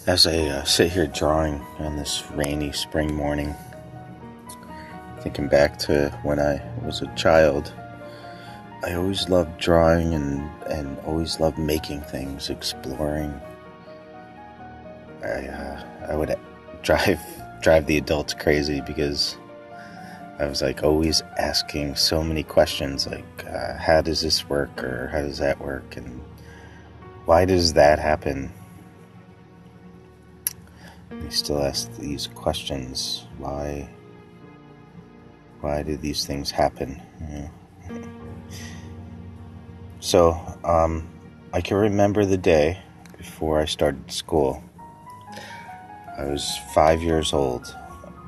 As I sit here drawing on this rainy spring morning, thinking back to when I was a child, I always loved drawing and always loved making things, exploring. I would drive the adults crazy because I was like always asking so many questions, like how does this work, or how does that work, and why does that happen? I still ask these questions. Why do these things happen? So, I can remember the day before I started school. I was 5 years old,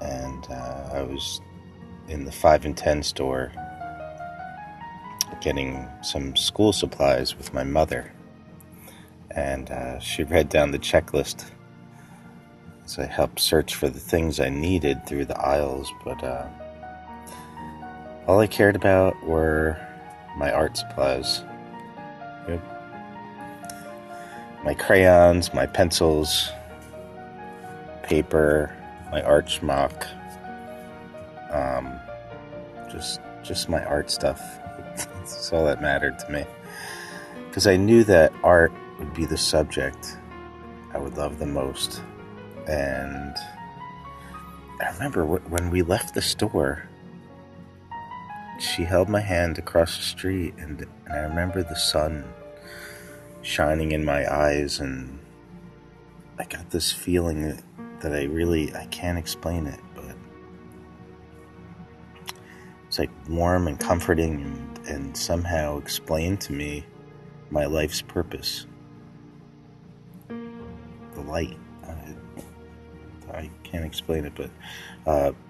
and I was in the 5 and 10 store getting some school supplies with my mother. And she read down the checklist as I helped search for the things I needed through the aisles, but all I cared about were my art supplies. Yep. My crayons, my pencils, paper, my art schmuck, just my art stuff. That's all that mattered to me. Because I knew that art would be the subject I would love the most. And I remember when we left the store, she held my hand across the street, and I remember the sun shining in my eyes, and I got this feeling that I can't explain it, but it's like warm and comforting and somehow explained to me my life's purpose. The light. I can't explain it, but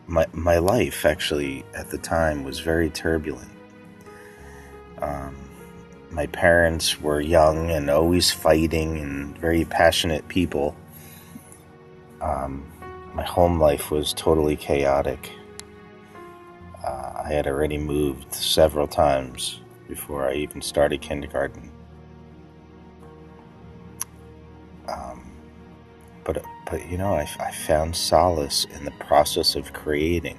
my life actually at the time was very turbulent. My parents were young and always fighting and very passionate people. My home life was totally chaotic. I had already moved several times before I even started kindergarten. But you know, I found solace in the process of creating.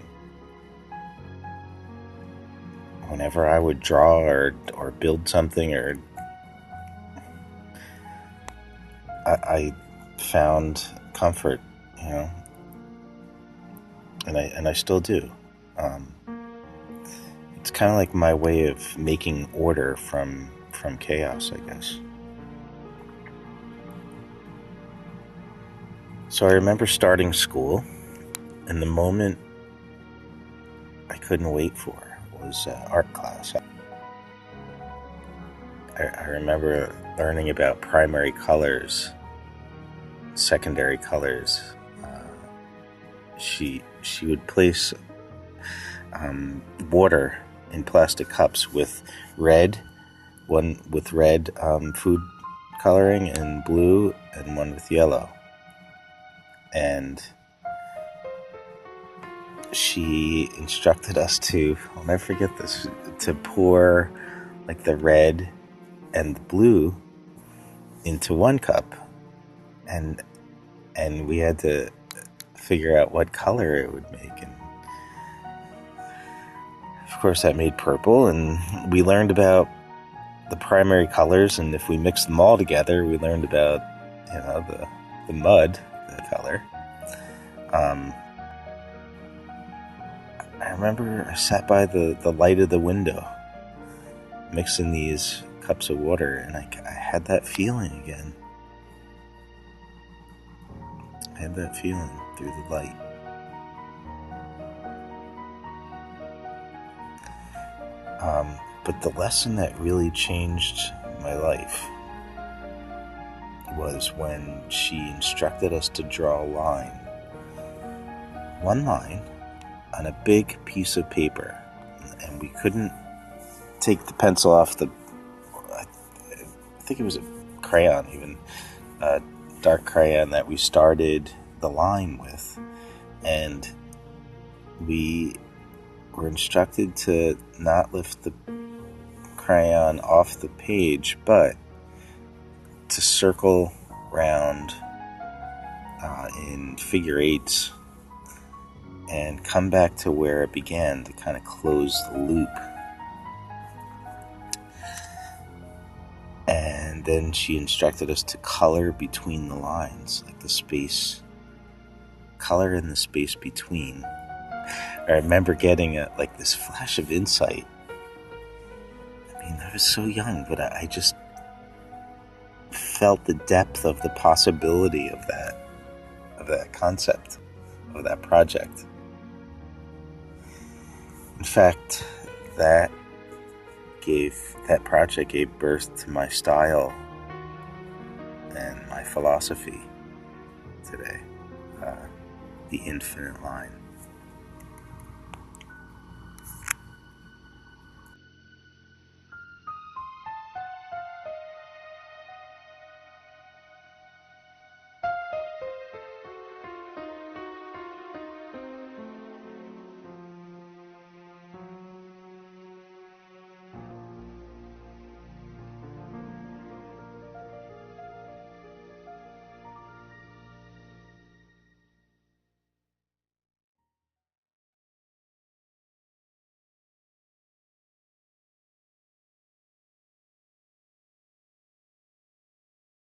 Whenever I would draw or build something, or I found comfort, you know, and I still do. It's kind of like my way of making order from chaos, I guess. So I remember starting school, and the moment I couldn't wait for was art class. I remember learning about primary colors, secondary colors. She would place water in plastic cups with one with red food coloring, and blue, and one with yellow. And she instructed us to, I'll never forget this, to pour like the red and the blue into one cup, and we had to figure out what color it would make. And of course that made purple, and we learned about the primary colors, and if we mixed them all together, we learned about, you know, the mud, the color. I remember I sat by the light of the window mixing these cups of water, and I had that feeling again. I had that feeling through the light. But the lesson that really changed my life was when she instructed us to draw one line on a big piece of paper, and we couldn't take the pencil off I think it was a crayon, even a dark crayon that we started the line with, and we were instructed to not lift the crayon off the page, but to circle round in figure eights and come back to where it began to kind of close the loop. And then she instructed us to color between the lines, like the space, color in the space between. I remember getting this flash of insight. I mean, I was so young, but I just felt the depth of the possibility of that concept, of that project. In fact, that project gave birth to my style and my philosophy today, the infinite line.